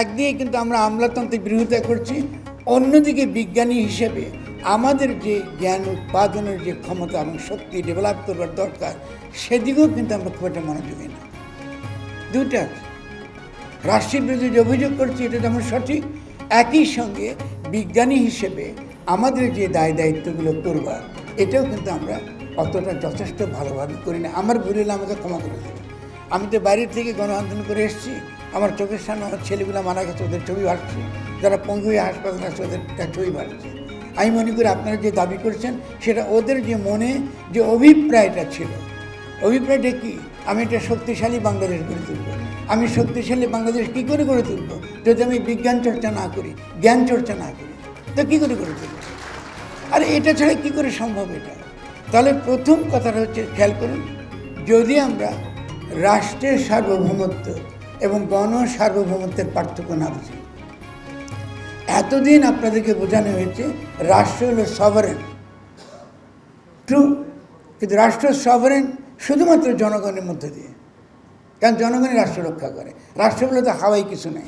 একদিকে কিন্তু আমরা আমলাতন্ত্রের বিরোধিতা করছি, অন্যদিকে বিজ্ঞানী হিসেবে আমাদের যে জ্ঞান উৎপাদনের যে ক্ষমতা এবং শক্তি ডেভেলপ করবার দরকার, সেদিকেও কিন্তু আমরা খুব একটা মনোযোগী না। দুটা রাষ্ট্রের বিরুদ্ধে যে অভিযোগ করছি এটা যেমন সঠিক, একই সঙ্গে বিজ্ঞানী হিসেবে আমাদের যে দায় দায়িত্বগুলো করবার, এটাও কিন্তু আমরা অতটা যথেষ্ট ভালোভাবে করি না। আমার ভুল হলে আমাকে ক্ষমা করে দেবে। আমি তো বাইরের থেকে গণ আন্দোলন করে এসেছি, আমার চোখের সামনে আমার ছেলেগুলো মারা গেছে, ওদের ছবি ভাসছে, যারা পঙ্গু হয়ে হাসপাতালে আছে ওদের ছবি ভাসছে। আমি মনে করি আপনারা যে দাবি করছেন সেটা ওদের যে মনে যে অভিপ্রায়টা ছিল, অভিপ্রায়টা কি? আমি একটা শক্তিশালী বাংলাদেশ গড়ে তুলব। আমি শক্তিশালী বাংলাদেশ কী করে গড়ে তুলব যদি আমি বিজ্ঞান চর্চা না করি, জ্ঞান চর্চা না করি? তো কী করে গড়ে তুলব? আর এটা ছাড়া কী করে সম্ভব এটা? তাহলে প্রথম কথাটা হচ্ছে, খেয়াল করুন, যদি আমরা রাষ্ট্রের সার্বভৌমত্ব এবং গণ সার্বভৌমত্বের পার্থক্য না বুঝি, এতদিন আপনাদেরকে বোঝানো হয়েছে রাষ্ট্র হলো সভারেন, ট্রু, কিন্তু রাষ্ট্র সভারেন শুধুমাত্র জনগণের মধ্যে দিয়ে, কারণ জনগণই রাষ্ট্র রক্ষা করে। রাষ্ট্র বলে তো হাওয়াই কিছু নেই।